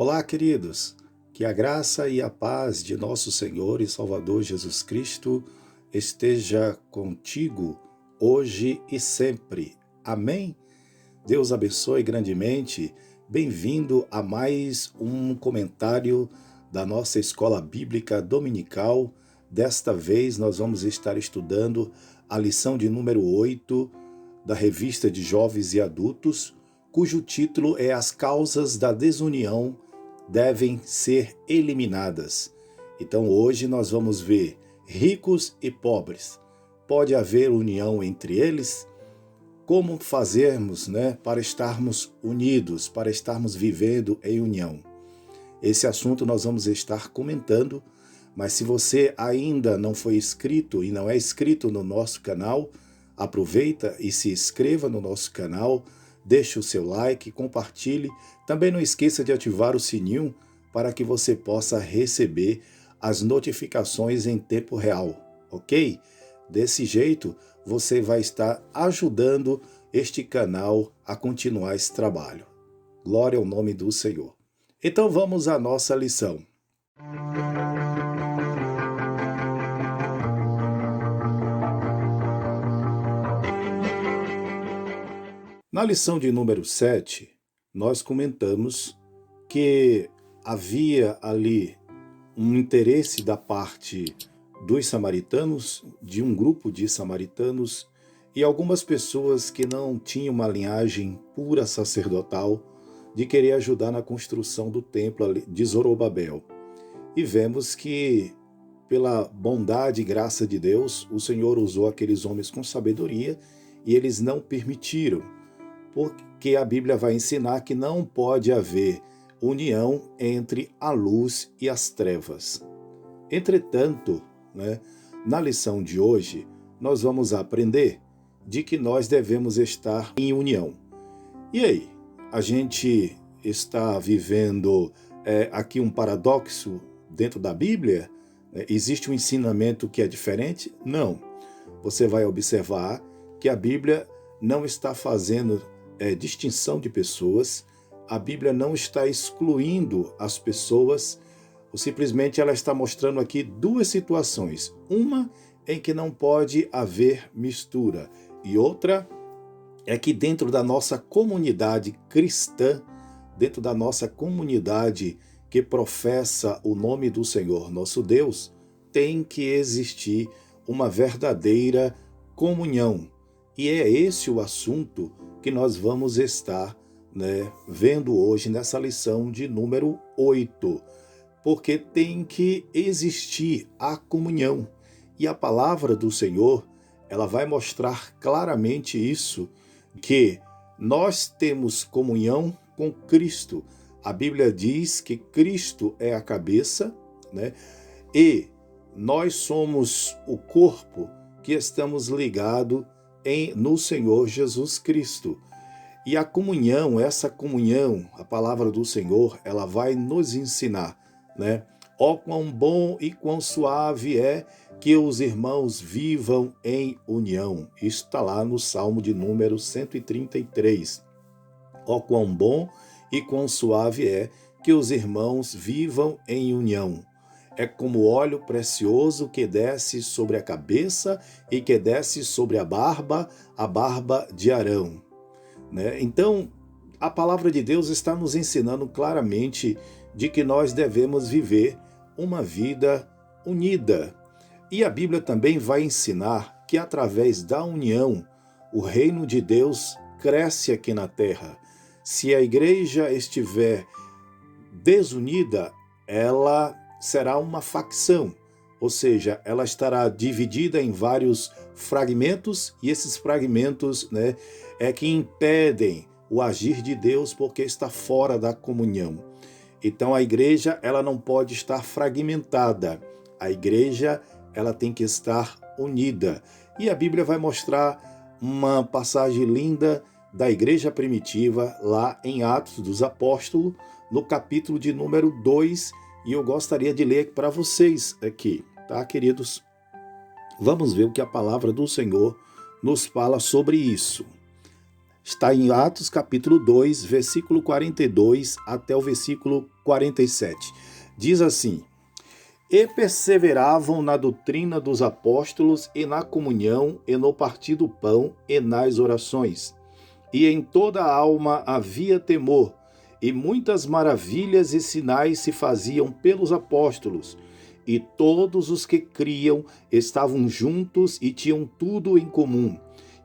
Olá, queridos. Que a graça e a paz de nosso Senhor e Salvador Jesus Cristo esteja contigo hoje e sempre. Amém? Deus abençoe grandemente. Bem-vindo a mais um comentário da nossa Escola Bíblica Dominical. Desta vez nós vamos estar estudando a lição de número 8 da Revista de Jovens e Adultos, cujo título é As Causas da Desunião devem ser eliminadas. Então hoje nós vamos ver ricos e pobres. Pode haver união entre eles? Como fazermos, para estarmos unidos, para estarmos vivendo em união? Esse assunto nós vamos estar comentando, mas se você ainda não foi inscrito e não é inscrito no nosso canal, aproveita e se inscreva no nosso canal, deixe o seu like, compartilhe. Também não esqueça de ativar o sininho para que você possa receber as notificações em tempo real, ok? Desse jeito, você vai estar ajudando este canal a continuar esse trabalho. Glória ao nome do Senhor. Então vamos à nossa lição. Na lição de número 7, nós comentamos que havia ali um interesse da parte dos samaritanos, de um grupo de samaritanos, e algumas pessoas que não tinham uma linhagem pura sacerdotal, de querer ajudar na construção do templo de Zorobabel. E vemos que, pela bondade e graça de Deus, o Senhor usou aqueles homens com sabedoria e eles não permitiram, porque a Bíblia vai ensinar que não pode haver união entre a luz e as trevas. Entretanto, na lição de hoje, nós vamos aprender de que nós devemos estar em união. E aí, a gente está vivendo aqui um paradoxo dentro da Bíblia? Existe um ensinamento que é diferente? Não. Você vai observar que a Bíblia não está fazendo distinção de pessoas, a Bíblia não está excluindo as pessoas, ou simplesmente ela está mostrando aqui duas situações. Uma em que não pode haver mistura, e outra é que dentro da nossa comunidade cristã, dentro da nossa comunidade que professa o nome do Senhor, nosso Deus, tem que existir uma verdadeira comunhão. E é esse o assunto que nós vamos estar vendo hoje nessa lição de número 8. Porque tem que existir a comunhão. E a palavra do Senhor, ela vai mostrar claramente isso, que nós temos comunhão com Cristo. A Bíblia diz que Cristo é a cabeça, e nós somos o corpo que estamos ligados no Senhor Jesus Cristo. E a comunhão, essa comunhão, a palavra do Senhor, ela vai nos ensinar, Ó quão bom e quão suave é que os irmãos vivam em união. Isso está lá no Salmo de número 133. Ó quão bom e quão suave é que os irmãos vivam em união. É como óleo precioso que desce sobre a cabeça e que desce sobre a barba de Arão. Então, a palavra de Deus está nos ensinando claramente de que nós devemos viver uma vida unida. E a Bíblia também vai ensinar que através da união, o reino de Deus cresce aqui na terra. Se a igreja estiver desunida, ela será uma facção, ou seja, ela estará dividida em vários fragmentos, e esses fragmentos é que impedem o agir de Deus porque está fora da comunhão. Então a igreja ela não pode estar fragmentada, a igreja ela tem que estar unida. E a Bíblia vai mostrar uma passagem linda da igreja primitiva lá em Atos dos Apóstolos, no capítulo de número 2, e eu gostaria de ler para vocês aqui, tá, queridos? Vamos ver o que a palavra do Senhor nos fala sobre isso. Está em Atos capítulo 2, versículo 42 até o versículo 47. Diz assim: E perseveravam na doutrina dos apóstolos e na comunhão e no partir do pão e nas orações. E em toda a alma havia temor, e muitas maravilhas e sinais se faziam pelos apóstolos. E todos os que criam estavam juntos e tinham tudo em comum.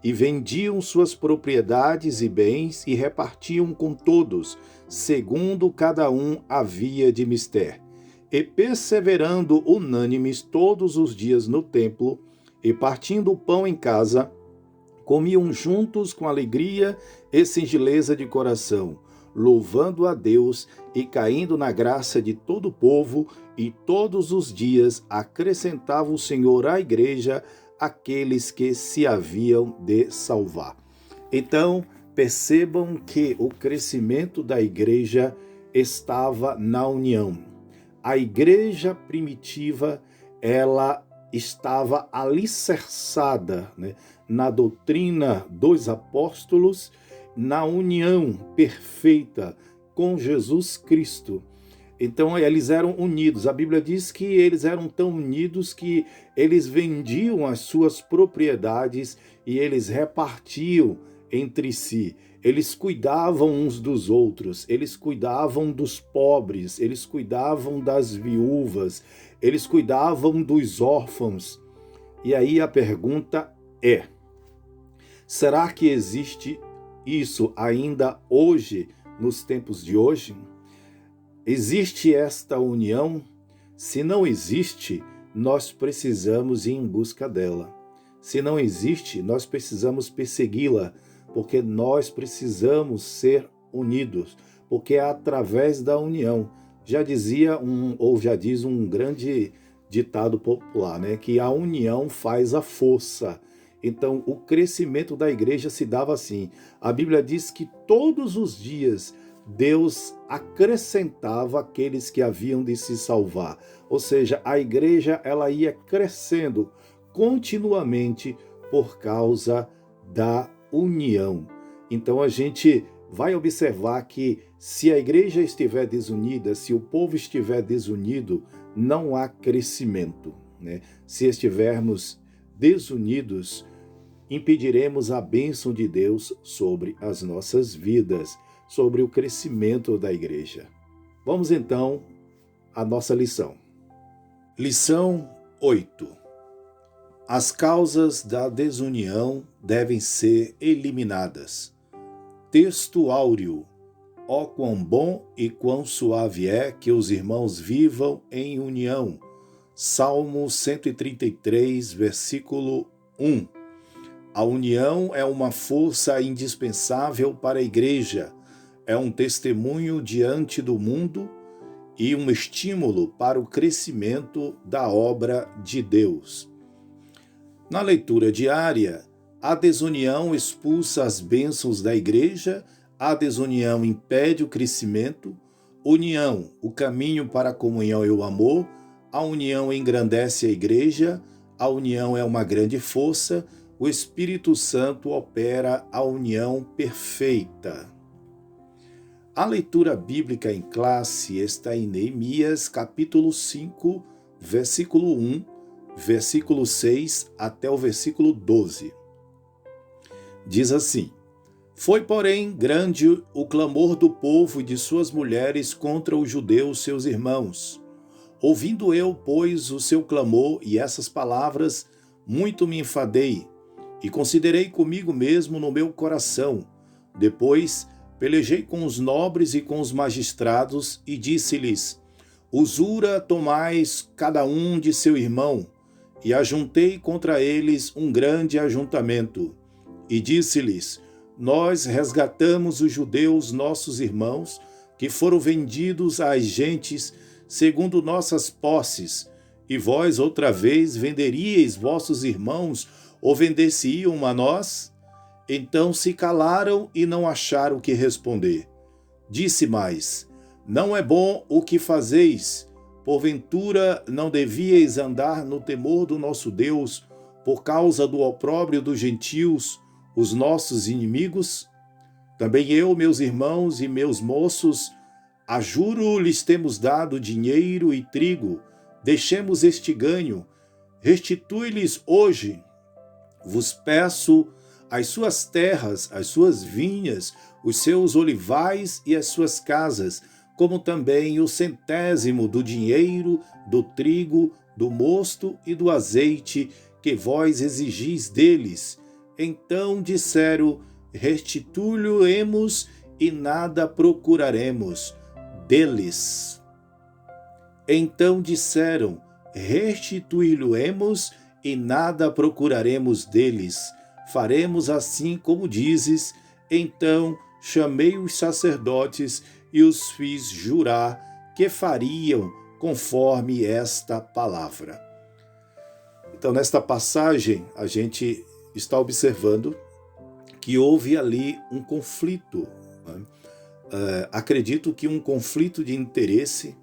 E vendiam suas propriedades e bens e repartiam com todos, segundo cada um havia de mister. E perseverando unânimes todos os dias no templo, e partindo o pão em casa, comiam juntos com alegria e singeleza de coração, louvando a Deus e caindo na graça de todo o povo, e todos os dias acrescentava o Senhor à igreja aqueles que se haviam de salvar. Então, percebam que o crescimento da igreja estava na união. A igreja primitiva, ela estava alicerçada, na doutrina dos apóstolos, na união perfeita com Jesus Cristo. Então, eles eram unidos. A Bíblia diz que eles eram tão unidos que eles vendiam as suas propriedades e eles repartiam entre si. Eles cuidavam uns dos outros, eles cuidavam dos pobres, eles cuidavam das viúvas, eles cuidavam dos órfãos. E aí a pergunta é: será que existe isso ainda hoje, nos tempos de hoje? Existe esta união? Se não existe, nós precisamos ir em busca dela. Se não existe, nós precisamos persegui-la, porque nós precisamos ser unidos, porque é através da união. Já dizia já diz um grande ditado popular, que a união faz a força. Então, o crescimento da igreja se dava assim. A Bíblia diz que todos os dias Deus acrescentava aqueles que haviam de se salvar. Ou seja, a igreja ela ia crescendo continuamente por causa da união. Então a gente vai observar que se a igreja estiver desunida, se o povo estiver desunido, não há crescimento, Se estivermos desunidos, impediremos a bênção de Deus sobre as nossas vidas, sobre o crescimento da igreja. Vamos então à nossa lição. Lição 8. As causas da desunião devem ser eliminadas. Texto áureo. Ó quão bom e quão suave é que os irmãos vivam em união. Salmo 133, versículo 1. A união é uma força indispensável para a igreja, é um testemunho diante do mundo e um estímulo para o crescimento da obra de Deus. Na leitura diária, a desunião expulsa as bênçãos da igreja, a desunião impede o crescimento, união, o caminho para a comunhão e o amor, a união engrandece a igreja, a união é uma grande força, o Espírito Santo opera a união perfeita. A leitura bíblica em classe está em Neemias, capítulo 5, versículo 1, versículo 6 até o versículo 12. Diz assim: Foi, porém, grande o clamor do povo e de suas mulheres contra os judeus, seus irmãos. Ouvindo eu, pois, o seu clamor e essas palavras, muito me enfadei, e considerei comigo mesmo no meu coração. Depois pelejei com os nobres e com os magistrados, e disse-lhes: Usura tomais cada um de seu irmão. E ajuntei contra eles um grande ajuntamento. E disse-lhes: Nós resgatamos os judeus, nossos irmãos, que foram vendidos às gentes segundo nossas posses. E vós outra vez venderíeis vossos irmãos, ou vender-se-iam a nós? Então se calaram e não acharam o que responder. Disse mais: Não é bom o que fazeis. Porventura não devíeis andar no temor do nosso Deus, por causa do opróbrio dos gentios, os nossos inimigos? Também eu, meus irmãos e meus moços, a juro lhes temos dado dinheiro e trigo, deixemos este ganho, restitui-lhes hoje, vos peço, as suas terras, as suas vinhas, os seus olivais e as suas casas, como também o centésimo do dinheiro, do trigo, do mosto e do azeite que vós exigis deles. Então disseram, restituí-lo-emos e nada procuraremos deles. Então disseram, restituí-lo-emos e nada procuraremos deles. Faremos assim como dizes. Então chamei os sacerdotes e os fiz jurar que fariam conforme esta palavra. Então, nesta passagem, a gente está observando que houve ali um conflito. Acredito que um conflito de interesse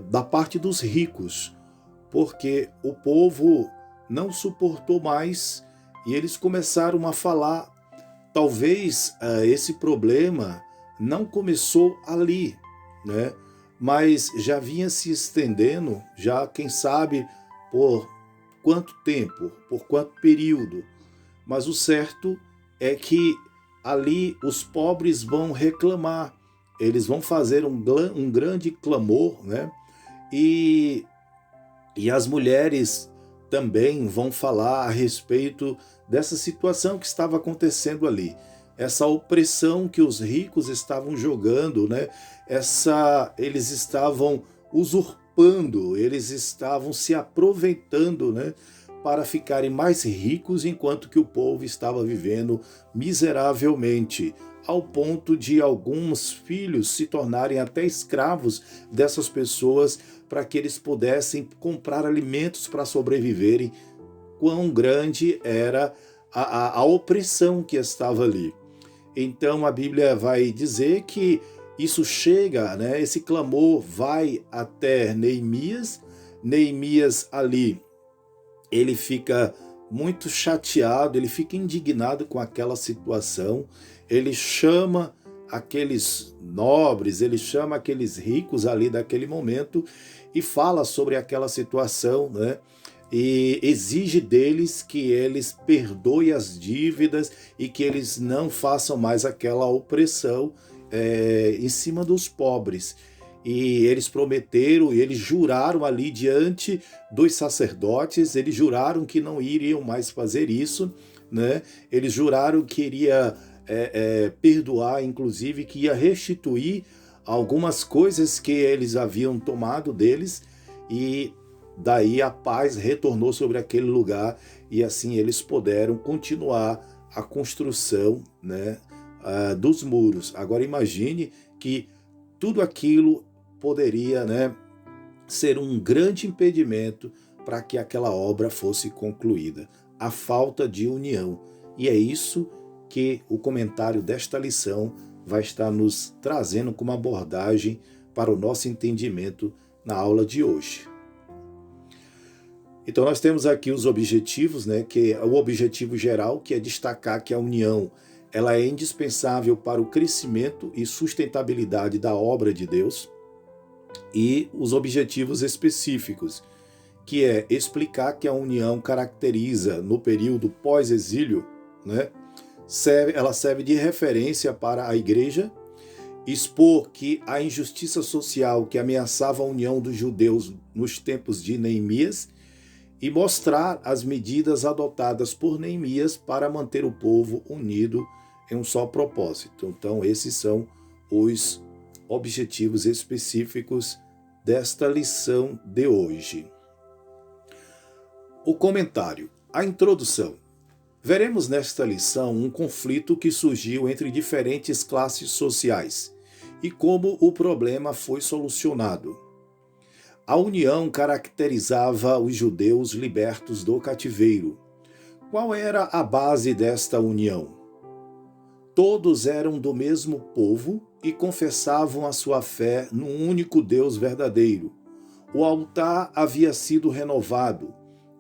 da parte dos ricos, porque o povo não suportou mais e eles começaram a falar. Talvez esse problema não começou ali, né? Mas já vinha se estendendo, já quem sabe por quanto tempo, por quanto período. Mas o certo é que ali os pobres vão reclamar, eles vão fazer um grande clamor, né? E as mulheres também vão falar a respeito dessa situação que estava acontecendo ali. Essa opressão que os ricos estavam jogando, né? Eles estavam usurpando, eles estavam se aproveitando, né? Para ficarem mais ricos, enquanto que o povo estava vivendo miseravelmente, ao ponto de alguns filhos se tornarem até escravos dessas pessoas para que eles pudessem comprar alimentos para sobreviverem. Quão grande era a opressão que estava ali. Então a Bíblia vai dizer que isso chega, né? Esse clamor vai até Neemias. Neemias ali, ele fica muito chateado, ele fica indignado com aquela situação. Ele chama aqueles nobres, ele chama aqueles ricos ali daquele momento e fala sobre aquela situação, né? E exige deles que eles perdoem as dívidas e que eles não façam mais aquela opressão em cima dos pobres. E eles prometeram, e eles juraram ali diante dos sacerdotes, eles juraram que não iriam mais fazer isso, né? Eles juraram que iria perdoar, inclusive que ia restituir algumas coisas que eles haviam tomado deles, e daí a paz retornou sobre aquele lugar, e assim eles puderam continuar a construção, né, dos muros. Agora imagine que tudo aquilo poderia, né, ser um grande impedimento para que aquela obra fosse concluída. A falta de união. E é isso que o comentário desta lição vai estar nos trazendo como abordagem para o nosso entendimento na aula de hoje. Então nós temos aqui os objetivos, né, que é o objetivo geral, que é destacar que a união ela é indispensável para o crescimento e sustentabilidade da obra de Deus, e os objetivos específicos, que é explicar que a união caracteriza no período pós-exílio, né, ela serve de referência para a igreja, expor que a injustiça social que ameaçava a união dos judeus nos tempos de Neemias e mostrar as medidas adotadas por Neemias para manter o povo unido em um só propósito. Então, esses são os objetivos específicos desta lição de hoje. O comentário. A introdução. Veremos nesta lição um conflito que surgiu entre diferentes classes sociais e como o problema foi solucionado. A união caracterizava os judeus libertos do cativeiro. Qual era a base desta união? Todos eram do mesmo povo e confessavam a sua fé num único Deus verdadeiro. O altar havia sido renovado,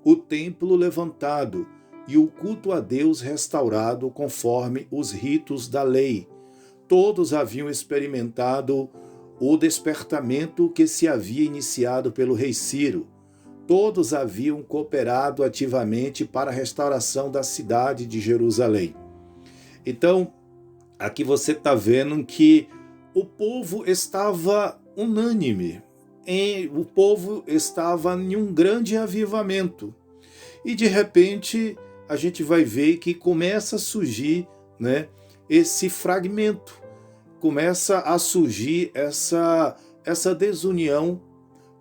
o templo levantado e o culto a Deus restaurado conforme os ritos da lei. Todos haviam experimentado o despertamento que se havia iniciado pelo rei Ciro. Todos haviam cooperado ativamente para a restauração da cidade de Jerusalém. Então, aqui você está vendo que o povo estava unânime, o povo estava em um grande avivamento. E de repente a gente vai ver que começa a surgir, né, esse fragmento, começa a surgir essa desunião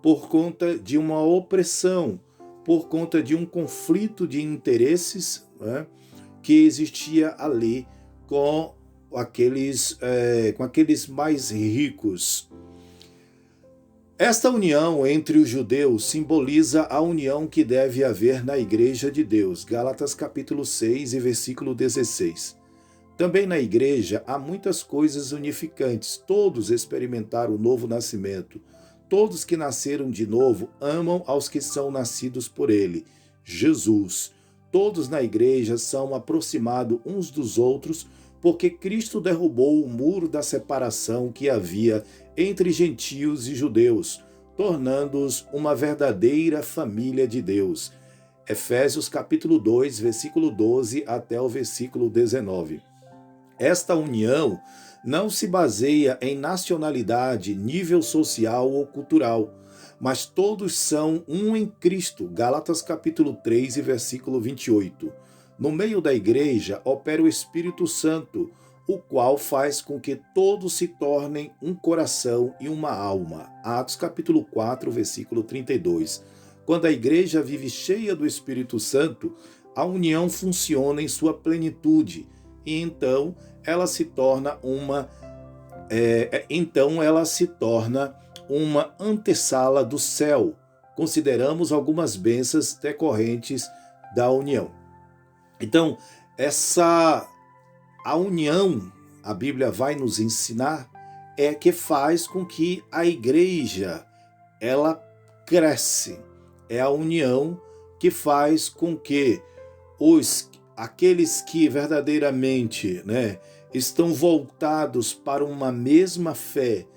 por conta de uma opressão, por conta de um conflito de interesses, né, que existia ali com aqueles mais ricos. Esta união entre os judeus simboliza a união que deve haver na Igreja de Deus. Gálatas capítulo 6 e versículo 16. Também na Igreja há muitas coisas unificantes. Todos experimentaram o novo nascimento. Todos que nasceram de novo amam aos que são nascidos por Ele, Jesus. Todos na Igreja são aproximados uns dos outros porque Cristo derrubou o muro da separação que havia entre gentios e judeus, tornando-os uma verdadeira família de Deus. Efésios capítulo 2, versículo 12 até o versículo 19. Esta união não se baseia em nacionalidade, nível social ou cultural, mas todos são um em Cristo. Gálatas capítulo 3 e versículo 28. No meio da igreja opera o Espírito Santo, o qual faz com que todos se tornem um coração e uma alma. Atos capítulo 4, versículo 32. Quando a igreja vive cheia do Espírito Santo, a união funciona em sua plenitude, e então ela se torna uma antessala do céu. Consideramos algumas bênçãos decorrentes da união. Então, a união, a Bíblia vai nos ensinar, é que faz com que a igreja, ela cresce. É a união que faz com que aqueles que verdadeiramente, né, estão voltados para uma mesma fé,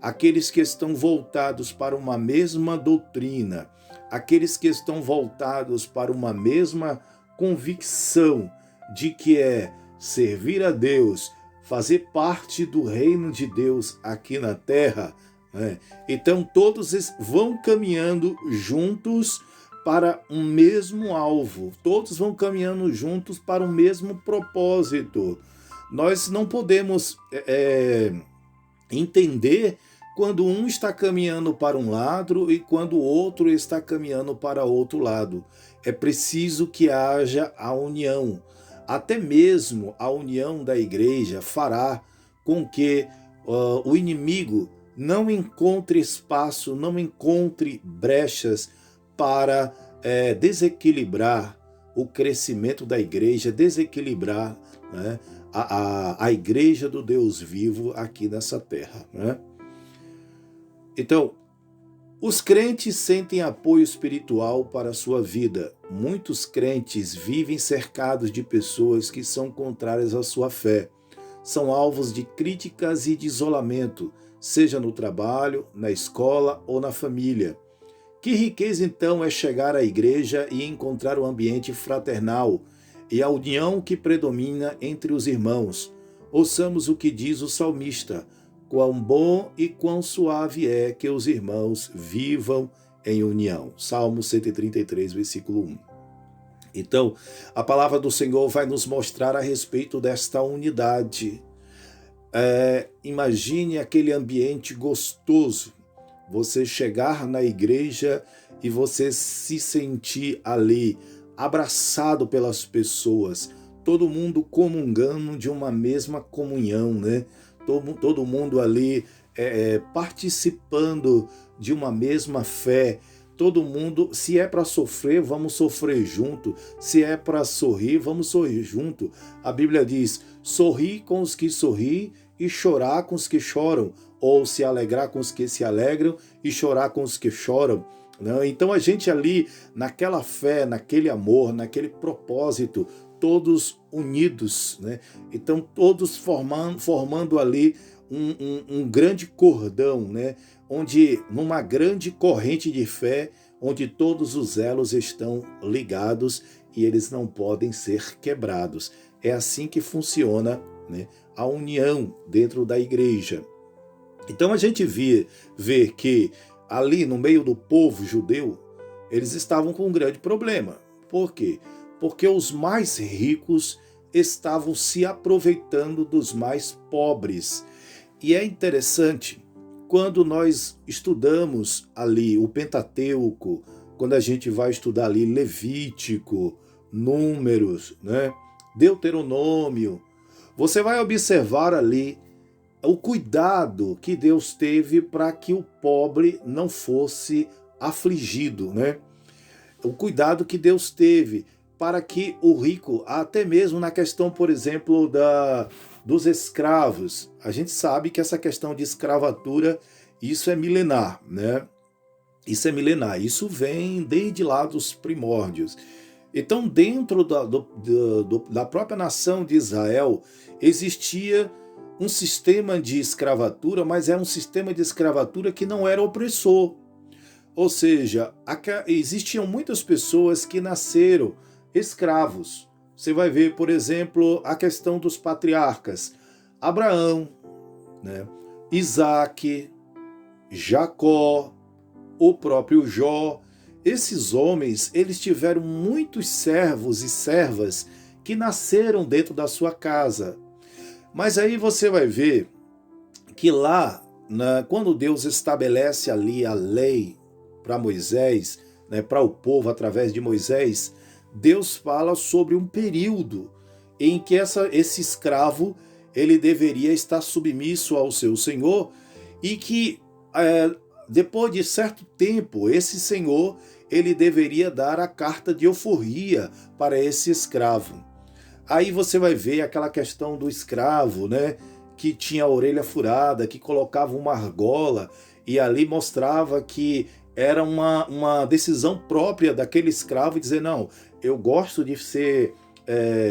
aqueles que estão voltados para uma mesma doutrina, aqueles que estão voltados para uma mesma convicção de que é servir a Deus, fazer parte do reino de Deus aqui na terra, né? Então todos vão caminhando juntos para um mesmo alvo, todos vão caminhando juntos para o mesmo propósito. Nós não podemos entender quando um está caminhando para um lado e quando o outro está caminhando para outro lado. É preciso que haja a união. Até mesmo a união da igreja fará com que o inimigo não encontre espaço, não encontre brechas para desequilibrar o crescimento da igreja, desequilibrar, né, a igreja do Deus vivo aqui nessa terra, né? Então, os crentes sentem apoio espiritual para a sua vida. Muitos crentes vivem cercados de pessoas que são contrárias à sua fé. São alvos de críticas e de isolamento, seja no trabalho, na escola ou na família. Que riqueza então é chegar à igreja e encontrar o ambiente fraternal e a união que predomina entre os irmãos. Ouçamos o que diz o salmista: quão bom e quão suave é que os irmãos vivam em união. Salmo 133, versículo 1. Então, a palavra do Senhor vai nos mostrar a respeito desta unidade. Imagine aquele ambiente gostoso, você chegar na igreja e você se sentir ali, abraçado pelas pessoas, todo mundo comungando de uma mesma comunhão, né? Todo mundo ali participando de uma mesma fé. Todo mundo, se é para sofrer, vamos sofrer junto. Se é para sorrir, vamos sorrir junto. A Bíblia diz: sorrir com os que sorriem e chorar com os que choram, ou se alegrar com os que se alegram e chorar com os que choram. Né? Então a gente ali, naquela fé, naquele amor, naquele propósito, todos unidos, né? Então todos formando ali um grande cordão, né? Onde numa grande corrente de fé, onde todos os elos estão ligados e eles não podem ser quebrados. É assim que funciona, né, a união dentro da igreja. Então a gente vê que ali no meio do povo judeu, eles estavam com um grande problema. Por quê? Porque os mais ricos estavam se aproveitando dos mais pobres. E é interessante, quando nós estudamos ali o Pentateuco, quando a gente vai estudar ali Levítico, Números, né, Deuteronômio, você vai observar ali o cuidado que Deus teve para que o pobre não fosse afligido, né? O cuidado que Deus teve para que o rico, até mesmo na questão, por exemplo, dos escravos, a gente sabe que essa questão de escravatura, isso é milenar, né? Isso é milenar, isso vem desde lá dos primórdios. Então, dentro da própria nação de Israel, existia um sistema de escravatura, mas era um sistema de escravatura que não era opressor. Ou seja, existiam muitas pessoas que nasceram escravos. Você vai ver, por exemplo, a questão dos patriarcas. Abraão, né? Isaac, Jacó, o próprio Jó. Esses homens, eles tiveram muitos servos e servas que nasceram dentro da sua casa. Mas aí você vai ver que lá, quando Deus estabelece ali a lei para Moisés, né, para o povo através de Moisés, Deus fala sobre um período em que esse escravo ele deveria estar submisso ao seu senhor e que depois de certo tempo esse senhor ele deveria dar a carta de alforria para esse escravo. Aí você vai ver aquela questão do escravo, né, que tinha a orelha furada, que colocava uma argola e ali mostrava que era uma decisão própria daquele escravo dizer, não, eu gosto de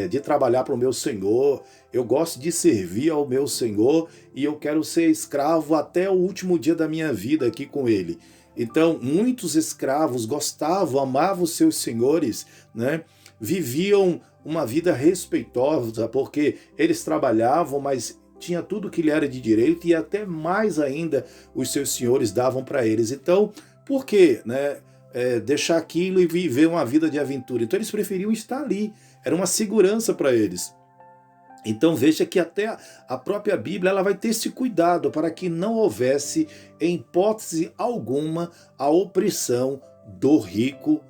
de trabalhar para o meu senhor, eu gosto de servir ao meu senhor e eu quero ser escravo até o último dia da minha vida aqui com ele. Então, muitos escravos gostavam, amavam os seus senhores, né? Viviam uma vida respeitosa, porque eles trabalhavam, mas tinha tudo que lhe era de direito e até mais ainda os seus senhores davam para eles. Então, por que, né, deixar aquilo e viver uma vida de aventura? Então, eles preferiam estar ali, era uma segurança para eles. Então veja que até a própria Bíblia ela vai ter esse cuidado para que não houvesse, em hipótese alguma, a opressão do rico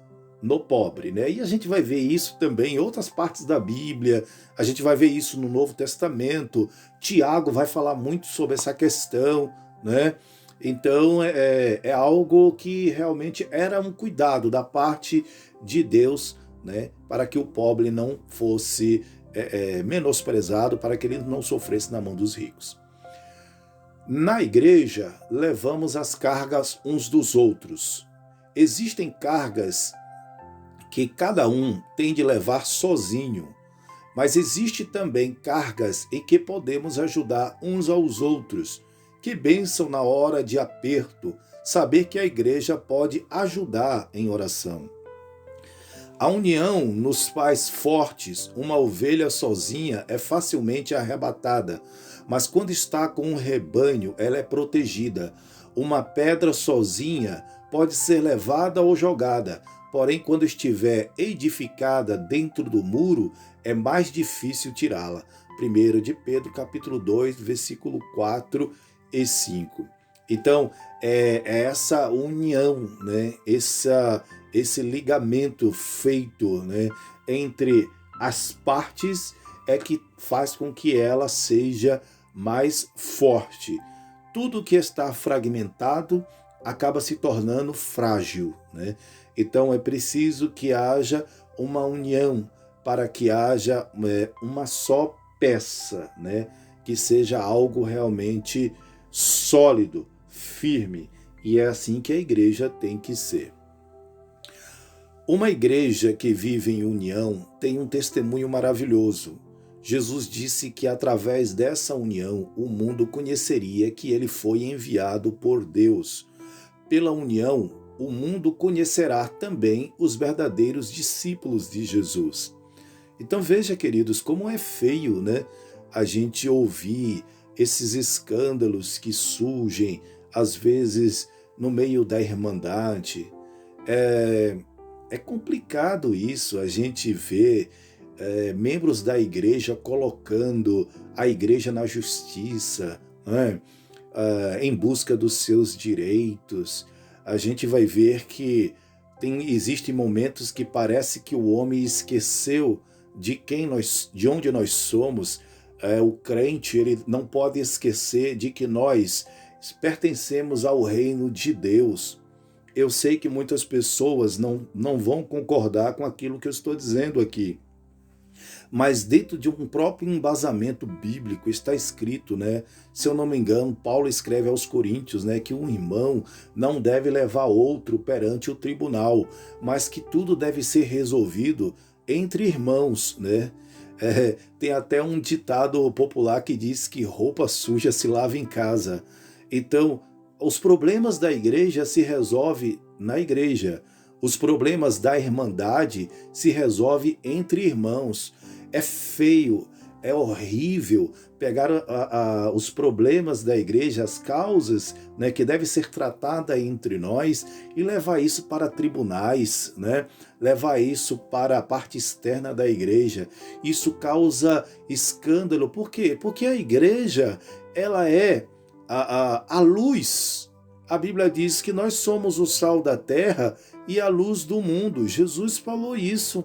no pobre, né? E a gente vai ver isso também em outras partes da Bíblia, a gente vai ver isso no Novo Testamento, Tiago vai falar muito sobre essa questão, né? Então é algo que realmente era um cuidado da parte de Deus, né? Para que o pobre não fosse menosprezado, para que ele não sofresse na mão dos ricos. Na igreja, levamos as cargas uns dos outros. Existem cargas que cada um tem de levar sozinho, mas existe também cargas em que podemos ajudar uns aos outros. Que bênção na hora de aperto, saber que a igreja pode ajudar em oração. A união nos faz fortes. Uma ovelha sozinha é facilmente arrebatada, mas quando está com um rebanho, ela é protegida. Uma pedra sozinha pode ser levada ou jogada, porém, quando estiver edificada dentro do muro, é mais difícil tirá-la. 1 de Pedro, capítulo 2, versículo 4 e 5. Então, é essa união, né? Esse ligamento feito, né, entre as partes é que faz com que ela seja mais forte. Tudo que está fragmentado acaba se tornando frágil, né? Então é preciso que haja uma união para que haja uma só peça, né? Que seja algo realmente sólido, firme. E é assim que a igreja tem que ser. Uma igreja que vive em união tem um testemunho maravilhoso. Jesus disse que através dessa união o mundo conheceria que ele foi enviado por Deus. Pela união, o mundo conhecerá também os verdadeiros discípulos de Jesus. Então veja, queridos, como é feio, né, a gente ouvir esses escândalos que surgem, às vezes, no meio da irmandade. É complicado isso, a gente vê membros da igreja colocando a igreja na justiça, né? Em busca dos seus direitos. A gente vai ver que existem momentos que parece que o homem esqueceu de onde nós somos. O crente, ele não pode esquecer de que nós pertencemos ao reino de Deus. Eu sei que muitas pessoas não vão concordar com aquilo que eu estou dizendo aqui, mas dentro de um próprio embasamento bíblico está escrito, né? Se eu não me engano, Paulo escreve aos Coríntios, né, que um irmão não deve levar outro perante o tribunal, mas que tudo deve ser resolvido entre irmãos, né? Tem até um ditado popular que diz que roupa suja se lava em casa. Então, os problemas da igreja se resolvem na igreja. Os problemas da irmandade se resolvem entre irmãos. É feio, é horrível pegar os problemas da igreja, as causas, né, que devem ser tratadas entre nós e levar isso para tribunais, né? Levar isso para a parte externa da igreja. Isso causa escândalo. Por quê? Porque a igreja, ela é a luz. A Bíblia diz que nós somos o sal da terra e a luz do mundo. Jesus falou isso.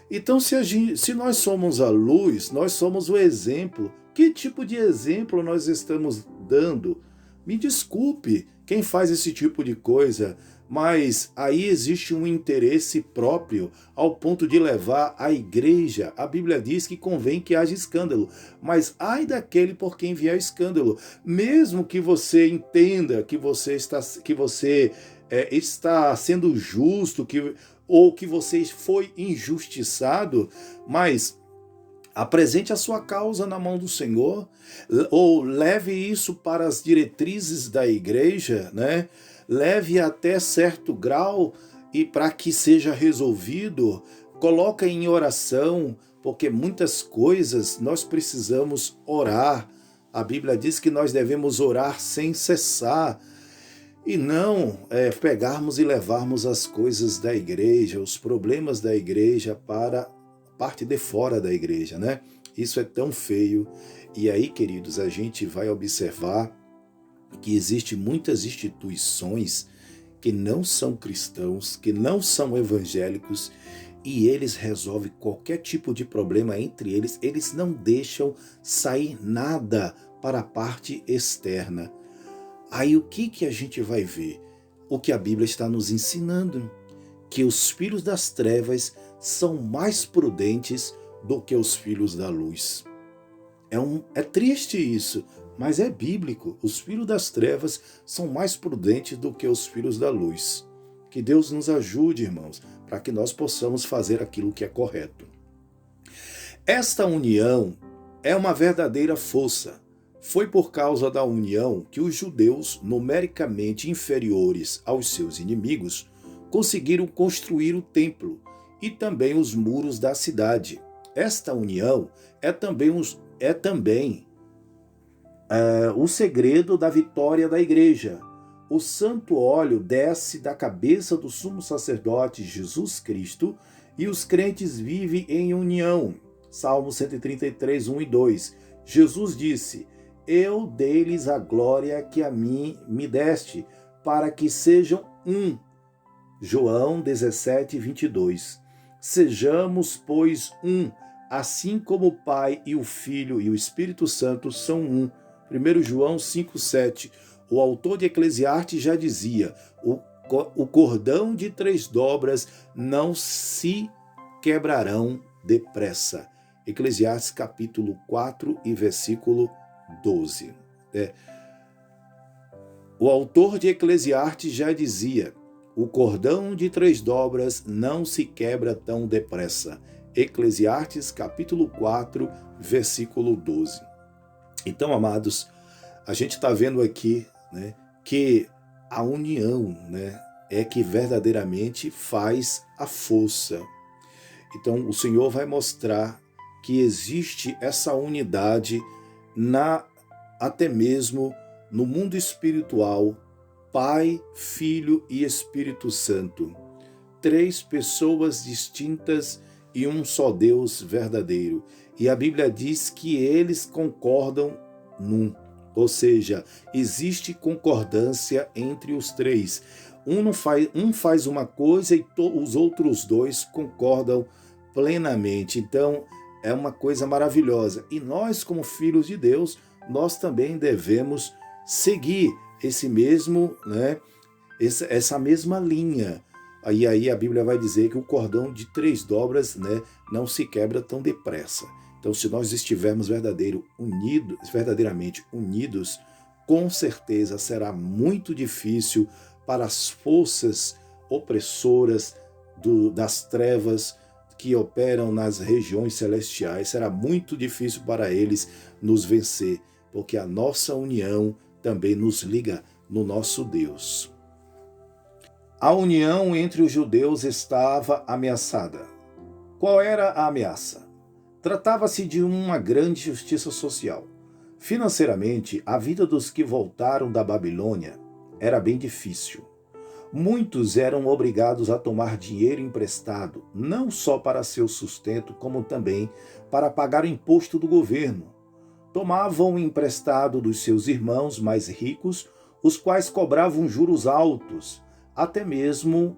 Então, se nós somos a luz, nós somos o exemplo. Que tipo de exemplo nós estamos dando? Me desculpe quem faz esse tipo de coisa, mas aí existe um interesse próprio ao ponto de levar a igreja. A Bíblia diz que convém que haja escândalo, mas ai daquele por quem vier escândalo. Mesmo que você entenda que você está sendo justo, ou que você foi injustiçado, mas apresente a sua causa na mão do Senhor, ou leve isso para as diretrizes da igreja, né? Leve até certo grau e para que seja resolvido, coloca em oração, porque muitas coisas nós precisamos orar. A Bíblia diz que nós devemos orar sem cessar. E não pegarmos e levarmos as coisas da igreja, os problemas da igreja para a parte de fora da igreja, né? Isso é tão feio. E aí, queridos, a gente vai observar que existem muitas instituições que não são cristãos, que não são evangélicos, e eles resolvem qualquer tipo de problema entre eles. Eles não deixam sair nada para a parte externa. Aí o que a gente vai ver? O que a Bíblia está nos ensinando, que os filhos das trevas são mais prudentes do que os filhos da luz. É triste isso, mas é bíblico. Os filhos das trevas são mais prudentes do que os filhos da luz. Que Deus nos ajude, irmãos, para que nós possamos fazer aquilo que é correto. Esta união é uma verdadeira força. Foi por causa da união que os judeus, numericamente inferiores aos seus inimigos, conseguiram construir o templo e também os muros da cidade. Esta união é também o segredo da vitória da igreja. O santo óleo desce da cabeça do sumo sacerdote Jesus Cristo e os crentes vivem em união. Salmo 133, 1 e 2. Jesus disse: eu dei-lhes a glória que a mim me deste, para que sejam um. João 17, 22. Sejamos, pois, um, assim como o Pai e o Filho e o Espírito Santo são um. 1 João 5, 7. O autor de Eclesiastes já dizia: o cordão de 3 dobras não se quebrarão depressa. Eclesiastes capítulo 4 e versículo 12. O autor de Eclesiastes já dizia: O cordão de 3 dobras não se quebra tão depressa. Eclesiastes capítulo 4, versículo 12. Então, amados, a gente está vendo aqui, né, que a união, né, é que verdadeiramente faz a força. Então, o Senhor vai mostrar que existe essa unidade até mesmo no mundo espiritual, Pai, Filho e Espírito Santo. 3 pessoas distintas e um só Deus verdadeiro. E a Bíblia diz que eles concordam num. Ou seja, existe concordância entre os 3. Um faz uma coisa e os outros 2 concordam plenamente. Então, é uma coisa maravilhosa. E nós, como filhos de Deus, nós também devemos seguir esse mesmo, né, essa mesma linha. Aí a Bíblia vai dizer que o cordão de 3 dobras, né, não se quebra tão depressa. Então, se nós estivermos verdadeiramente unidos, com certeza será muito difícil para as forças opressoras das trevas que operam nas regiões celestiais. Será muito difícil para eles nos vencer, porque a nossa união também nos liga no nosso Deus. A união entre os judeus estava ameaçada. Qual era a ameaça? Tratava-se de uma grande justiça social. Financeiramente, a vida dos que voltaram da Babilônia era bem difícil. Muitos eram obrigados a tomar dinheiro emprestado, não só para seu sustento, como também para pagar o imposto do governo. Tomavam emprestado dos seus irmãos mais ricos, os quais cobravam juros altos, até mesmo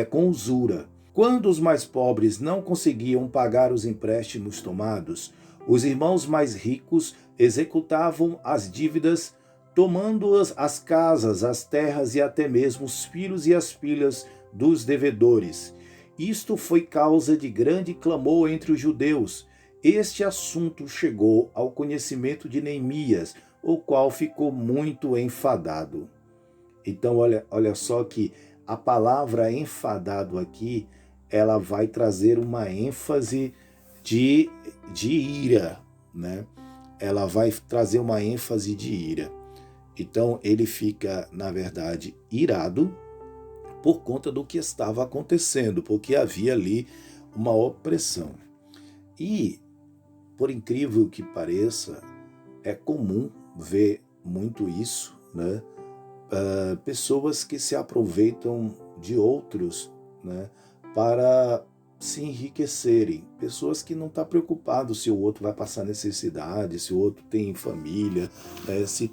com usura. Quando os mais pobres não conseguiam pagar os empréstimos tomados, os irmãos mais ricos executavam as dívidas, tomando as casas, as terras e até mesmo os filhos e as filhas dos devedores. Isto foi causa de grande clamor entre os judeus. Este assunto chegou ao conhecimento de Neemias, o qual ficou muito enfadado. Então, olha só que a palavra enfadado aqui, ela vai trazer uma ênfase de ira, né? Ela vai trazer uma ênfase de ira. Então, ele fica, na verdade, irado por conta do que estava acontecendo, porque havia ali uma opressão. E, por incrível que pareça, é comum ver muito isso, né? Pessoas que se aproveitam de outros, né, para se enriquecerem. Pessoas que não estão preocupadas se o outro vai passar necessidade, se o outro tem família, né, se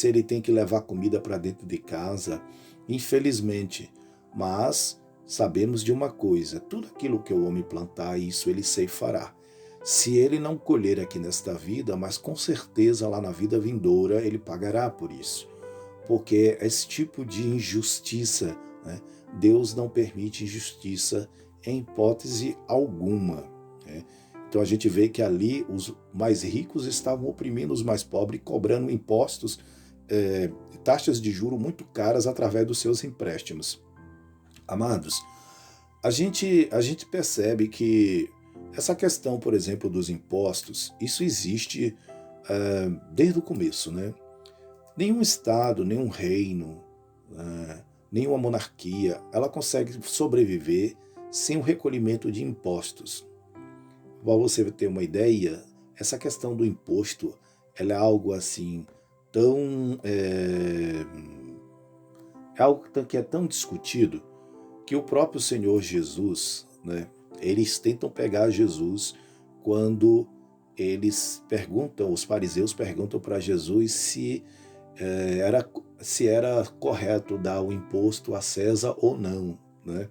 ele tem que levar comida para dentro de casa. Infelizmente. Mas sabemos de uma coisa: tudo aquilo que o homem plantar, isso ele ceifará. Se ele não colher aqui nesta vida, mas com certeza lá na vida vindoura ele pagará por isso. Porque esse tipo de injustiça, né, Deus não permite injustiça em hipótese alguma, né? Então a gente vê que ali os mais ricos estavam oprimindo os mais pobres, cobrando impostos, taxas de juros muito caras através dos seus empréstimos. Amados, a gente percebe que essa questão, por exemplo, dos impostos, isso existe desde o começo, né? Nenhum estado, nenhum reino, nenhuma monarquia, ela consegue sobreviver sem o recolhimento de impostos. Para você ter uma ideia, essa questão do imposto, ela é algo assim é algo que é tão discutido que o próprio Senhor Jesus, né, eles tentam pegar Jesus quando os fariseus perguntam para Jesus se era correto dar o imposto a César ou não, né?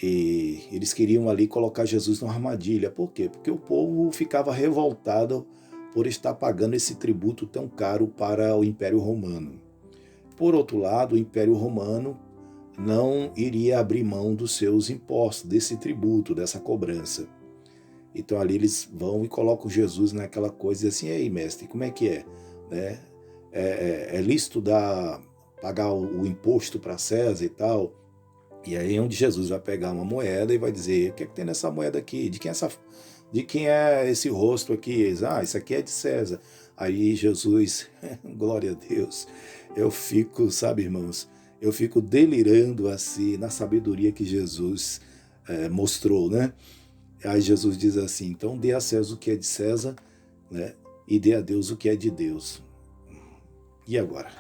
E eles queriam ali colocar Jesus numa armadilha. Por quê? Porque o povo ficava revoltado por estar pagando esse tributo tão caro para o Império Romano. Por outro lado, o Império Romano não iria abrir mão dos seus impostos, desse tributo, dessa cobrança. Então ali eles vão e colocam Jesus naquela coisa assim: ei, mestre, como é que é? Né? É lícito dar pagar o imposto para César e tal. E aí onde Jesus vai pegar uma moeda e vai dizer, o que é que tem nessa moeda aqui? De quem é esse rosto aqui? Eles, isso aqui é de César. Aí Jesus, glória a Deus, eu fico, sabe, irmãos, eu fico delirando assim na sabedoria que Jesus mostrou, né? Aí Jesus diz assim, então dê a César o que é de César, né? E dê a Deus o que é de Deus. E agora?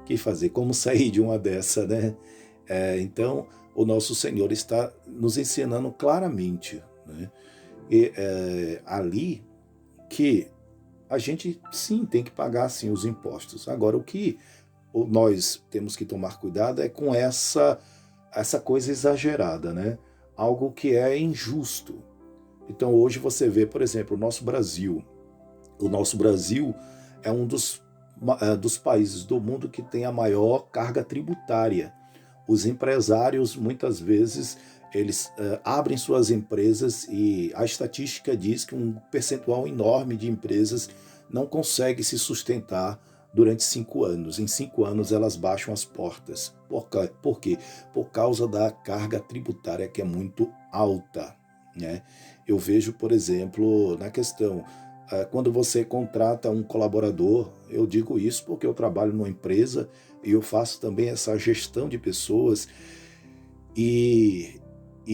O que fazer? Como sair de uma dessa, né? Então, o nosso Senhor está nos ensinando claramente, né? Ali que a gente sim tem que pagar sim os impostos. Agora, o que nós temos que tomar cuidado é com essa coisa exagerada, né? Algo que é injusto. Então hoje você vê, por exemplo, o nosso Brasil. O nosso Brasil é um dos países do mundo que tem a maior carga tributária. Os empresários, muitas vezes, eles abrem suas empresas e a estatística diz que um percentual enorme de empresas não consegue se sustentar durante 5 anos. Em 5 anos elas baixam as portas. Por quê? Por causa da carga tributária que é muito alta, né? Eu vejo, por exemplo, na questão, quando você contrata um colaborador, eu digo isso porque eu trabalho numa empresa e eu faço também essa gestão de pessoas e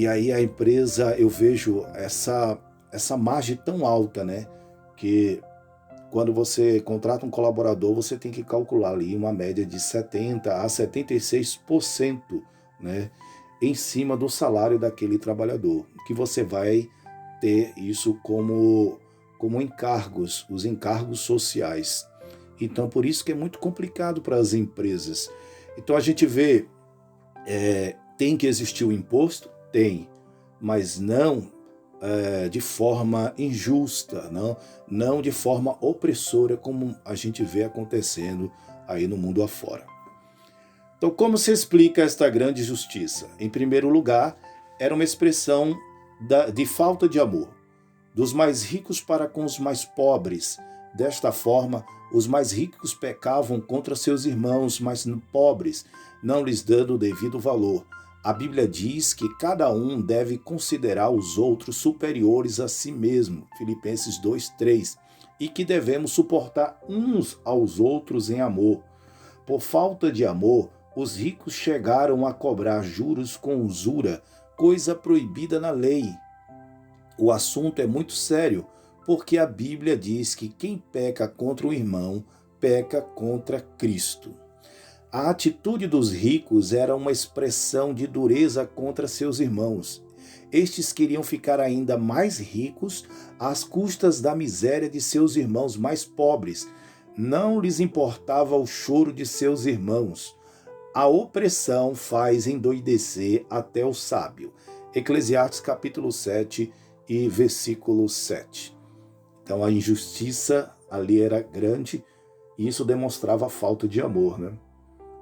aí a empresa, eu vejo essa margem tão alta, né? Que quando você contrata um colaborador, você tem que calcular ali uma média de 70% a 76%, né? Em cima do salário daquele trabalhador, que você vai ter isso como encargos, os encargos sociais. Então, por isso que é muito complicado para as empresas. Então, a gente vê, tem que existir o imposto? Tem, mas não de forma injusta, não de forma opressora, como a gente vê acontecendo aí no mundo afora. Então, como se explica esta grande justiça? Em primeiro lugar, era uma expressão de falta de amor, dos mais ricos para com os mais pobres. Desta forma, os mais ricos pecavam contra seus irmãos mais pobres, não lhes dando o devido valor. A Bíblia diz que cada um deve considerar os outros superiores a si mesmo, Filipenses 2:3, e que devemos suportar uns aos outros em amor. Por falta de amor, os ricos chegaram a cobrar juros com usura, coisa proibida na lei. O assunto é muito sério, porque a Bíblia diz que quem peca contra o irmão, peca contra Cristo. A atitude dos ricos era uma expressão de dureza contra seus irmãos. Estes queriam ficar ainda mais ricos às custas da miséria de seus irmãos mais pobres. Não lhes importava o choro de seus irmãos. A opressão faz endoidecer até o sábio. Eclesiastes capítulo 7 e versículo 7. Então a injustiça ali era grande e isso demonstrava a falta de amor, né?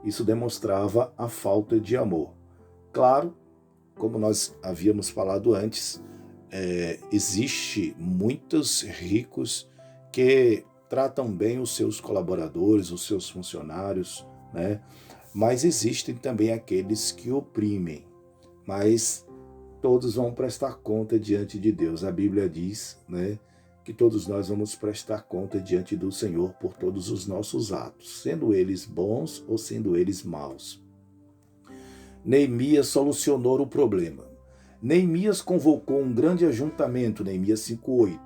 Isso demonstrava a falta de amor. Claro, como nós havíamos falado antes, existe muitos ricos que tratam bem os seus colaboradores, os seus funcionários, né? Mas existem também aqueles que oprimem. Mas todos vão prestar conta diante de Deus. A Bíblia diz, né, que todos nós vamos prestar conta diante do Senhor por todos os nossos atos, sendo eles bons ou sendo eles maus. Neemias solucionou o problema. Neemias convocou um grande ajuntamento, Neemias 5:8.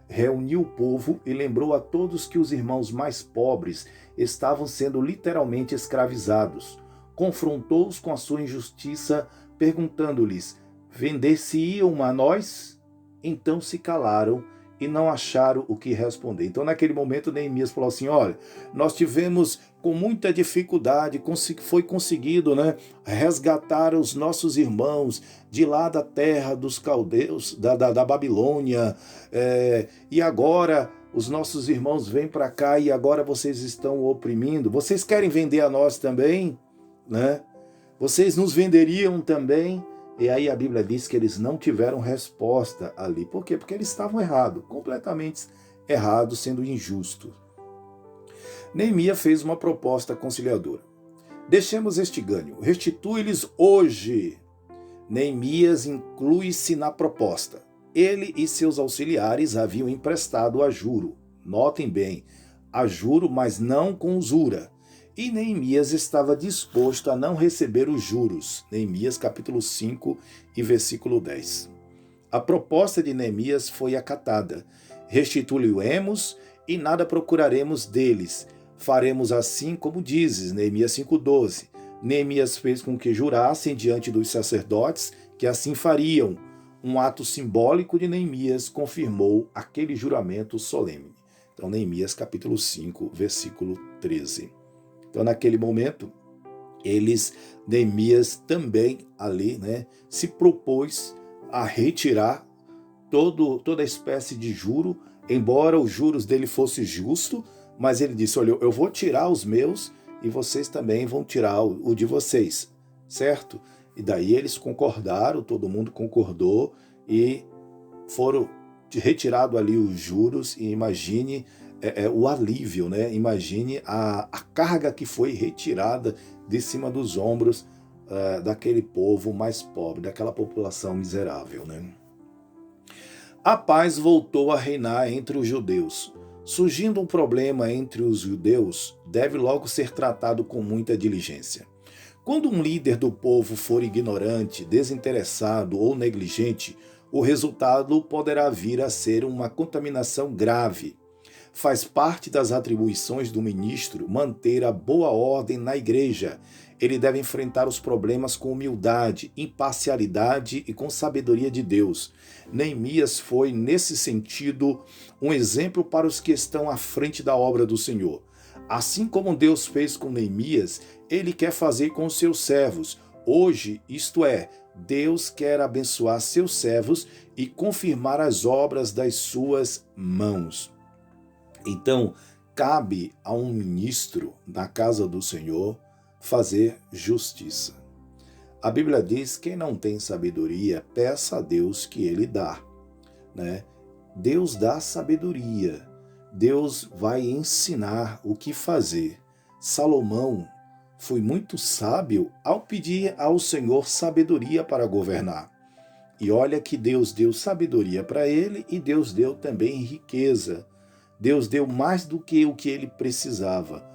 Reuniu o povo e lembrou a todos que os irmãos mais pobres estavam sendo literalmente escravizados. Confrontou-os com a sua injustiça, perguntando-lhes: vender-se-iam a nós? Então se calaram e não acharam o que responder. Então, naquele momento, Neemias falou assim: olha, nós tivemos com muita dificuldade, foi conseguido, né, resgatar os nossos irmãos de lá da terra dos caldeus, da Babilônia, e agora os nossos irmãos vêm para cá e agora vocês estão oprimindo. Vocês querem vender a nós também? Né? Vocês nos venderiam também? E aí a Bíblia diz que eles não tiveram resposta ali. Por quê? Porque eles estavam errados, completamente errados, sendo injustos. Neemias fez uma proposta conciliadora. Deixemos este ganho, restitui-lhes hoje. Neemias inclui-se na proposta. Ele e seus auxiliares haviam emprestado a juro. Notem bem, a juro, mas não com usura. E Neemias estava disposto a não receber os juros. Neemias capítulo 5 e versículo 10. A proposta de Neemias foi acatada. Restituí-los e nada procuraremos deles. Faremos assim como dizes, Neemias 5,12. Neemias fez com que jurassem diante dos sacerdotes que assim fariam. Um ato simbólico de Neemias confirmou aquele juramento solene. Então, Neemias capítulo 5, versículo 13. Então, naquele momento, Neemias também ali, se propôs a retirar toda espécie de juro, embora os juros dele fossem justos, mas ele disse, olha, eu vou tirar os meus e vocês também vão tirar o de vocês, certo? E daí eles concordaram, todo mundo concordou e foram retirados ali os juros e imagine o alívio, Imagine a carga que foi retirada de cima dos ombros daquele povo mais pobre, daquela população miserável, A paz voltou a reinar entre os judeus. Surgindo um problema entre os judeus, deve logo ser tratado com muita diligência. Quando um líder do povo for ignorante, desinteressado ou negligente, o resultado poderá vir a ser uma contaminação grave. Faz parte das atribuições do ministro manter a boa ordem na igreja. Ele deve enfrentar os problemas com humildade, imparcialidade e com sabedoria de Deus. Neemias foi, nesse sentido, um exemplo para os que estão à frente da obra do Senhor. Assim como Deus fez com Neemias, Ele quer fazer com seus servos. Hoje, isto é, Deus quer abençoar seus servos e confirmar as obras das suas mãos. Então, cabe a um ministro na casa do Senhor fazer justiça. A Bíblia diz que quem não tem sabedoria, peça a Deus que Ele dá. Deus dá sabedoria. Deus vai ensinar o que fazer. Salomão foi muito sábio ao pedir ao Senhor sabedoria para governar. E olha que Deus deu sabedoria para ele e Deus deu também riqueza. Deus deu mais do que o que ele precisava.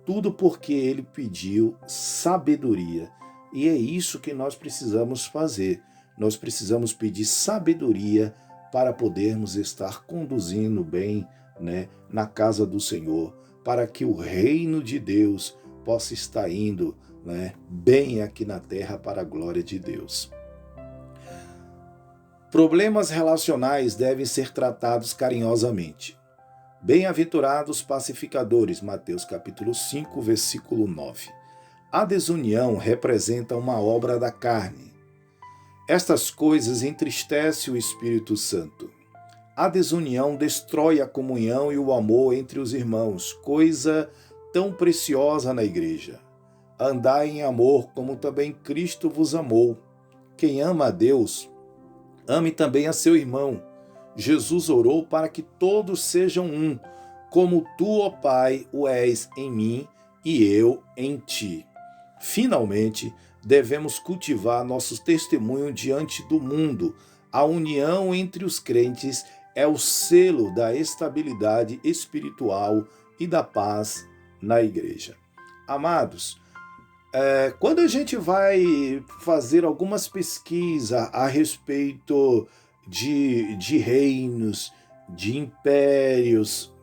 Tudo porque ele pediu sabedoria. E é isso que nós precisamos fazer. Nós precisamos pedir sabedoria para podermos estar conduzindo bem, na casa do Senhor, para que o reino de Deus possa estar indo, bem aqui na terra para a glória de Deus. Problemas relacionais devem ser tratados carinhosamente. Bem-aventurados pacificadores, Mateus capítulo 5, versículo 9. A desunião representa uma obra da carne. Estas coisas entristecem o Espírito Santo. A desunião destrói a comunhão e o amor entre os irmãos, coisa tão preciosa na igreja. Andai em amor, como também Cristo vos amou. Quem ama a Deus, ame também a seu irmão. Jesus orou para que todos sejam um, como tu, ó Pai, o és em mim e eu em ti. Finalmente, devemos cultivar nosso testemunho diante do mundo. A união entre os crentes é o selo da estabilidade espiritual e da paz na igreja. Amados, quando a gente vai fazer algumas pesquisas a respeito de reinos, de impérios,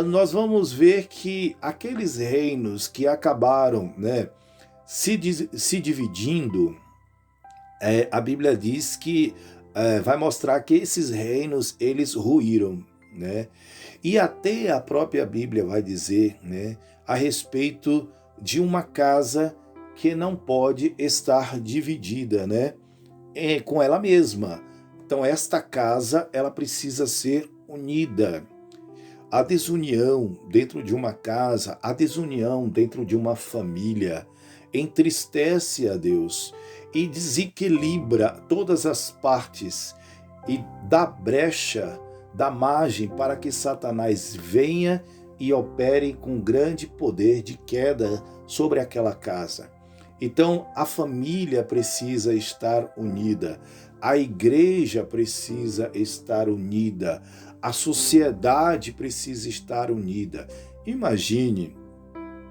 nós vamos ver que aqueles reinos que acabaram se dividindo, a Bíblia diz que vai mostrar que esses reinos, eles ruíram, E até a própria Bíblia vai dizer, a respeito de uma casa que não pode estar dividida, com ela mesma. Então, esta casa, ela precisa ser unida. A desunião dentro de uma casa, a desunião dentro de uma família, entristece a Deus e desequilibra todas as partes e dá brecha, dá margem para que Satanás venha e opere com grande poder de queda sobre aquela casa. Então, a família precisa estar unida, a igreja precisa estar unida, a sociedade precisa estar unida. Imagine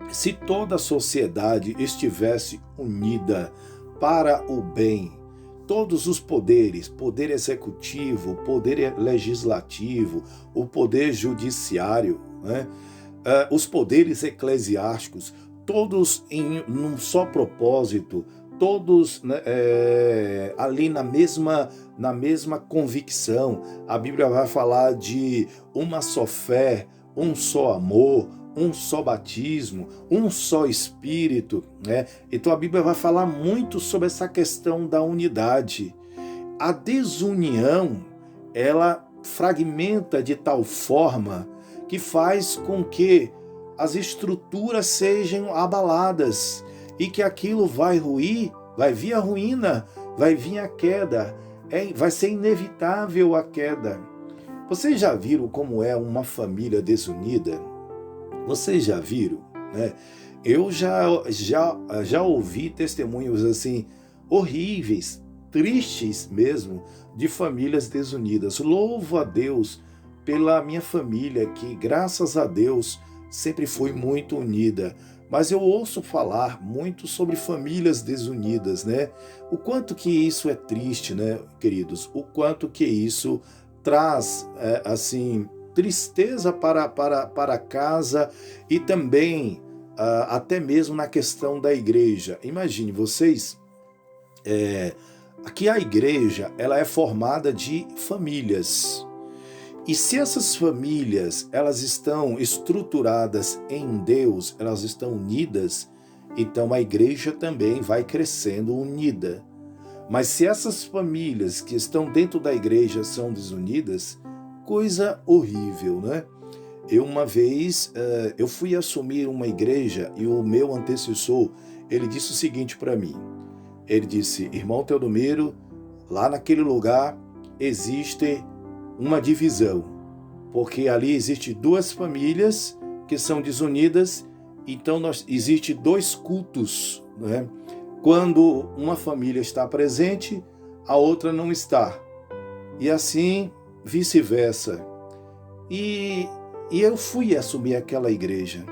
se toda a sociedade estivesse unida para o bem. Todos os poderes, poder executivo, poder legislativo, o poder judiciário, né? Os poderes eclesiásticos, todos em um só propósito, todos, né, ali na mesma convicção. A Bíblia vai falar de uma só fé, um só amor, um só batismo, um só Espírito, né? Então a Bíblia vai falar muito sobre essa questão da unidade. A desunião, ela fragmenta de tal forma que faz com que as estruturas sejam abaladas e que aquilo vai ruir, vai vir a ruína, vai vir a queda, vai ser inevitável a queda. Vocês já viram como é uma família desunida? Vocês já viram, né? Eu já ouvi testemunhos assim horríveis, tristes mesmo, de famílias desunidas. Louvo a Deus pela minha família, que graças a Deus sempre foi muito unida. Mas eu ouço falar muito sobre famílias desunidas, né? O quanto que isso é triste, né, queridos? O quanto que isso traz, assim, tristeza para casa e também até mesmo na questão da igreja. Imagine vocês, aqui a igreja ela é formada de famílias. E se essas famílias elas estão estruturadas em Deus, elas estão unidas, então a igreja também vai crescendo unida. Mas se essas famílias que estão dentro da igreja são desunidas, coisa horrível, né? Uma vez, eu fui assumir uma igreja e o meu antecessor, ele disse o seguinte para mim. Ele disse, irmão Teodomiro, lá naquele lugar existe uma divisão, porque ali existe duas famílias que são desunidas, então existe dois cultos, né? Quando uma família está presente, a outra não está. E assim, vice-versa. E eu fui assumir aquela igreja.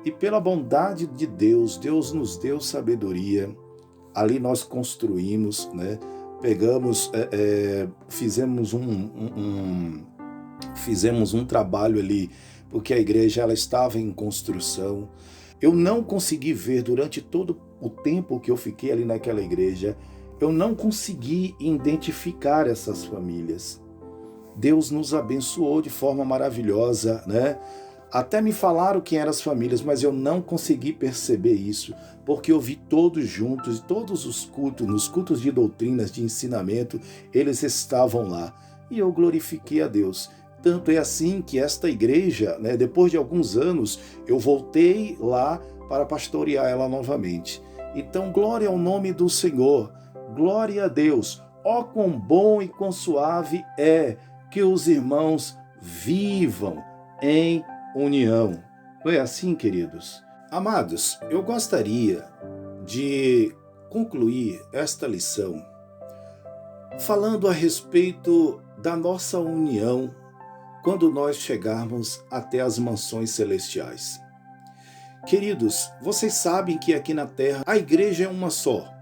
E pela bondade de Deus, Deus nos deu sabedoria. Ali nós construímos, né? Pegamos, fizemos um trabalho ali, porque a igreja ela estava em construção. Eu não consegui ver durante todo o tempo que eu fiquei ali naquela igreja, eu não consegui identificar essas famílias. Deus nos abençoou de forma maravilhosa, né? Até me falaram quem eram as famílias, mas eu não consegui perceber isso, porque eu vi todos juntos, todos os cultos, nos cultos de doutrinas, de ensinamento, eles estavam lá. E eu glorifiquei a Deus. Tanto é assim que esta igreja, né, depois de alguns anos, eu voltei lá para pastorear ela novamente. Então, glória ao nome do Senhor, glória a Deus. Ó, quão bom e quão suave é que os irmãos vivam em união. Não é assim, queridos? Amados, eu gostaria de concluir esta lição falando a respeito da nossa união quando nós chegarmos até as mansões celestiais. Queridos, vocês sabem que aqui na Terra a igreja é uma só.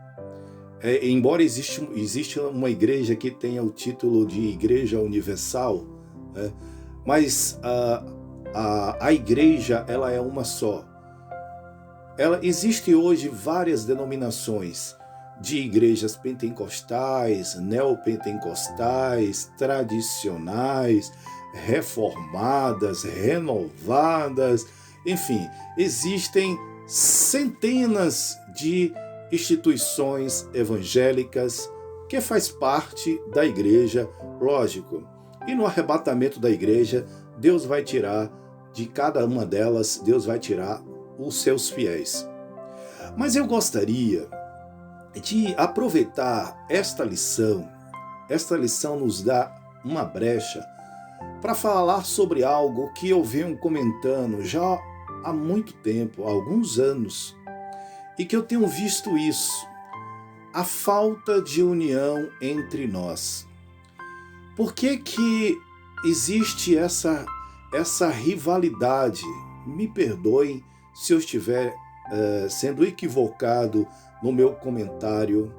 Embora exista uma igreja que tenha o título de Igreja Universal, né, mas a igreja ela é uma só. Existe hoje várias denominações de igrejas pentecostais, neopentecostais, tradicionais, reformadas, renovadas, enfim, existem centenas de instituições evangélicas que faz parte da igreja, lógico. E no arrebatamento da igreja, Deus vai tirar de cada uma delas, Deus vai tirar os seus fiéis. Mas eu gostaria de aproveitar esta lição nos dá uma brecha para falar sobre algo que eu venho comentando já há muito tempo, há alguns anos. e que eu tenho visto isso, a falta de união entre nós. Por que que existe essa rivalidade? Me perdoem se eu estiver sendo equivocado no meu comentário,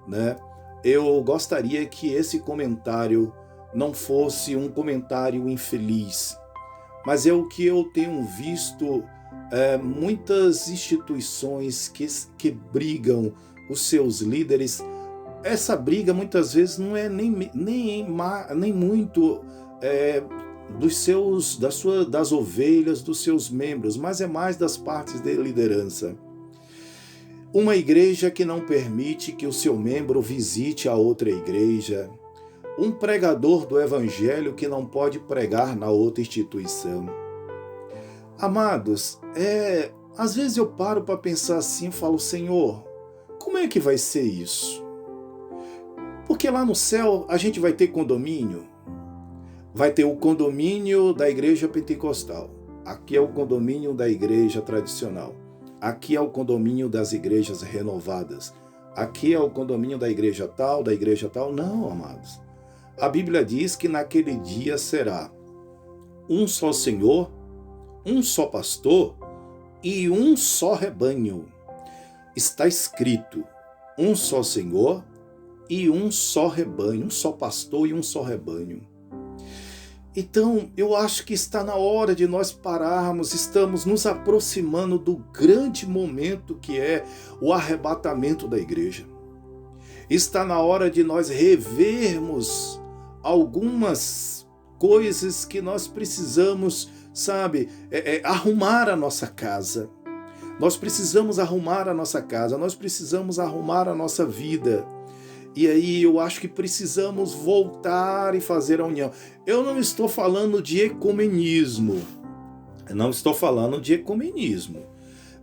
né? Eu gostaria que esse comentário não fosse um comentário infeliz, mas é o que eu tenho visto muitas instituições que brigam os seus líderes. Essa briga muitas vezes não é nem muito das ovelhas, dos seus membros, mas é mais das partes de liderança. Uma igreja que não permite que o seu membro visite a outra igreja. Um pregador do evangelho que não pode pregar na outra instituição. Amados, às vezes eu paro para pensar assim e falo, Senhor, como é que vai ser isso? Porque lá no céu a gente vai ter condomínio. Vai ter o condomínio da igreja pentecostal. Aqui é o condomínio da igreja tradicional. Aqui é o condomínio das igrejas renovadas. Aqui é o condomínio da igreja tal, da igreja tal. Não, amados. A Bíblia diz que naquele dia será um só Senhor, um só pastor e um só rebanho. Está escrito, um só Senhor e um só rebanho, um só pastor e um só rebanho. Então, eu acho que está na hora de nós pararmos, estamos nos aproximando do grande momento que é o arrebatamento da igreja. Está na hora de nós revermos algumas coisas que nós precisamos, arrumar a nossa casa. Nós precisamos arrumar a nossa casa, nós precisamos arrumar a nossa vida. E aí eu acho que precisamos voltar e fazer a união. Eu não estou falando de ecumenismo.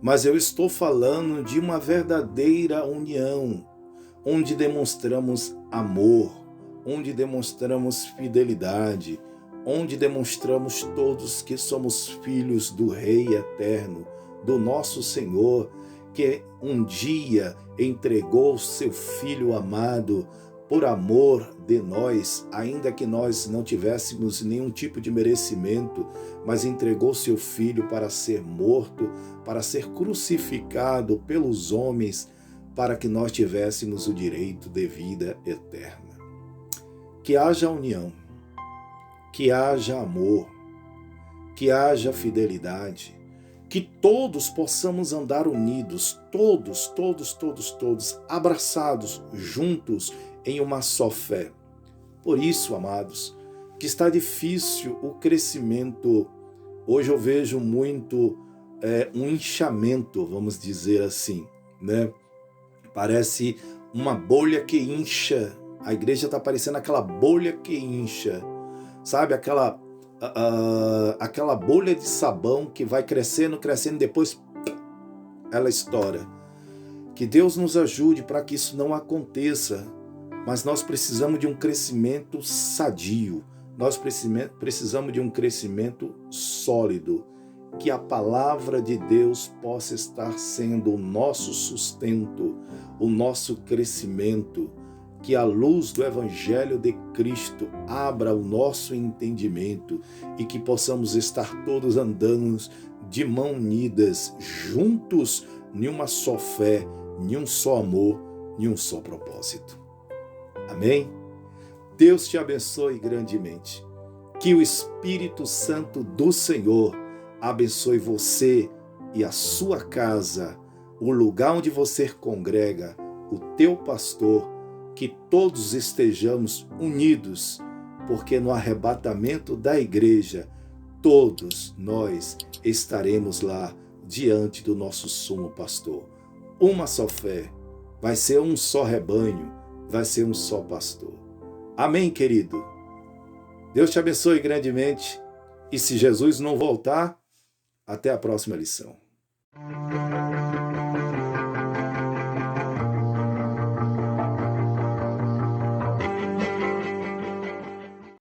Mas eu estou falando de uma verdadeira união, onde demonstramos amor, onde demonstramos fidelidade, onde demonstramos todos que somos filhos do Rei Eterno, do nosso Senhor, que um dia entregou seu Filho amado por amor de nós, ainda que nós não tivéssemos nenhum tipo de merecimento, mas entregou seu Filho para ser morto, para ser crucificado pelos homens, para que nós tivéssemos o direito de vida eterna. Que haja união, que haja amor, que haja fidelidade, que todos possamos andar unidos, todos, abraçados, juntos em uma só fé. Por isso, amados, que está difícil o crescimento. Hoje eu vejo muito um inchamento, vamos dizer assim, né? Parece uma bolha que incha. A igreja está parecendo aquela bolha que incha, sabe? Aquela bolha de sabão que vai crescendo, depois ela estoura. Que Deus nos ajude para que isso não aconteça, mas nós precisamos de um crescimento sadio, nós precisamos de um crescimento sólido, que a palavra de Deus possa estar sendo o nosso sustento, o nosso crescimento, que a luz do Evangelho de Cristo abra o nosso entendimento e que possamos estar todos andando de mãos unidas, juntos, em uma só fé, em um só amor, em um só propósito. Amém? Deus te abençoe grandemente. Que o Espírito Santo do Senhor abençoe você e a sua casa, o lugar onde você congrega, o teu pastor, que todos estejamos unidos, porque no arrebatamento da igreja, todos nós estaremos lá diante do nosso sumo pastor. Uma só fé, vai ser um só rebanho, vai ser um só pastor. Amém, querido? Deus te abençoe grandemente e se Jesus não voltar, até a próxima lição.